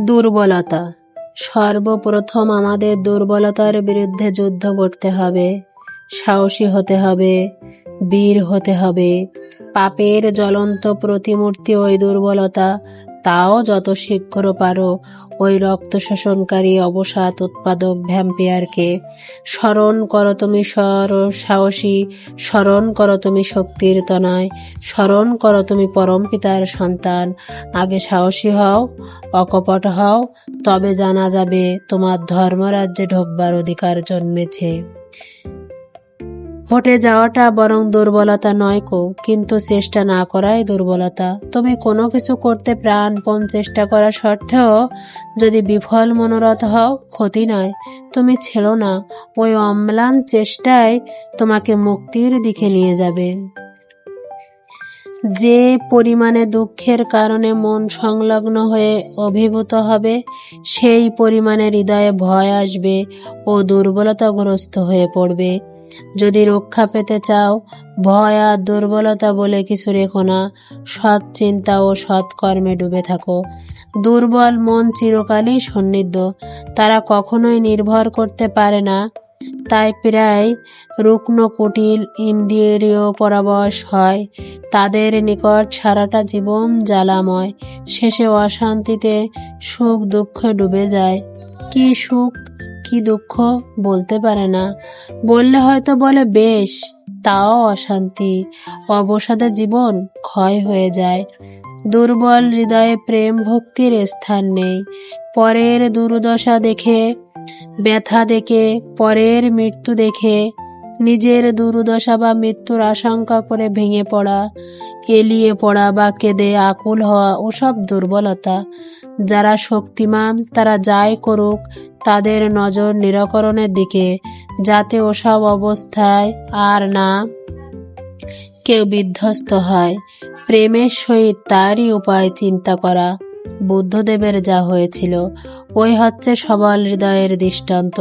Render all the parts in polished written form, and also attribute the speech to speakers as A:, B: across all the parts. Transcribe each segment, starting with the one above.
A: দুর্বলতা। সর্বপ্রথম আমাদের দুর্বলতার বিরুদ্ধে যুদ্ধ করতে হবে, সাহসী হতে হবে, বীর হতে হবে। পাপের জ্বলন্ত প্রতিমূর্তি ওই দুর্বলতা। তাও যত শীঘ্র পারো ওই রক্ত শোষণকারী অবসাদ উৎপাদক ভ্যাম্পায়ারকে স্মরণ করো। তুমি সাহসী, স্মরণ করো তুমি শক্তির তনয়, স্মরণ করো তুমি পরম পিতার সন্তান। আগে সাহসী হও, অকপট হও, তবে জানা যাবে তোমার ধর্মরাজ্যে ঢোকবার অধিকার জন্মেছে। হটে যাওয়াটা বরং দুর্বলতা নয় কো, কিন্তু চেষ্টা না করাই দুর্বলতা। তুমি কোনো কিছু করতে প্রাণপণ চেষ্টা করা সত্ত্বেও যদি বিফল মনোরথ হও, ক্ষতি নয়, তুমি ছেড়ো না। ওই অম্লান চেষ্টায় তোমাকে মুক্তির দিকে নিয়ে যাবে। যে পরিমাণে দুঃখের কারণে মন সংলগ্ন হয়ে অভিভূত হবে, সেই পরিমাণে হৃদয়ে ভয় আসবে ও দুর্বলতাগ্রস্ত হয়ে পড়বে। যদি রক্ষা পেতে চাও, ভয় আর দুর্বলতা বলে কিছু রেখো না। সৎ চিন্তা ও সৎকর্মে ডুবে থাকো। দুর্বল মন চিরকালই সন্নিধ্য, তারা কখনোই নির্ভর করতে পারে না, তাই প্রায় রুগ্ন কুটিল ইন্দ্রিয় পরাবশ হয়। তাদের নিকট সারাটা জীবন জ্বালাময়, শেষে অশান্তিতে সুখ দুঃখে ডুবে যায়। কি সুখ কি দুঃখ বলতে পারে না, বললে হয়তো বলে বেশ, তাও অশান্তি, অবসাদে জীবন ক্ষয় হয়ে যায়। দুর্বল হৃদয়ে প্রেম ভক্তির স্থান নেই। পরের দুর্দশা দেখে, ব্যথা দেখে, পরের মৃত্যু দেখে নিজের দুর্দশা বা মৃত্যুর আশঙ্কা করে ভেঙে পড়া, এলিয়ে পড়া বা কেঁদে আকুল হওয়া ওসব দুর্বলতা। যারা শক্তিমান তারা যাই করুক তাদের নজর নিরাকরণের দিকে, যাতে ওসব অবস্থায় আর না কেউ বিধ্বস্ত হয়। প্রেমের সহিত তারই উপায় চিন্তা করা। বুদ্ধদেবের যা হয়েছিল, ওই হচ্ছে সবল হৃদয়ের দৃষ্টান্ত।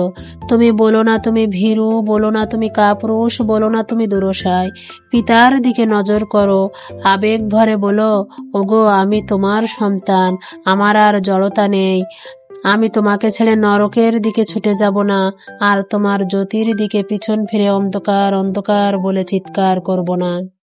A: তুমি বলো না তুমি ভীরু, বলো না তুমি কাপুরুষ, বলো না তুমি দুরসায়। পিতার দিকে নজর করো, আবেগ ভরে বলো, ওগো আমি তোমার সন্তান, আমার আর জড়তা নেই। আমি তোমাকে ছেড়ে নরকের দিকে ছুটে যাব না, আর তোমার জ্যোতির দিকে পিছন ফিরে অন্ধকার অন্ধকার বলে চিৎকার করব না।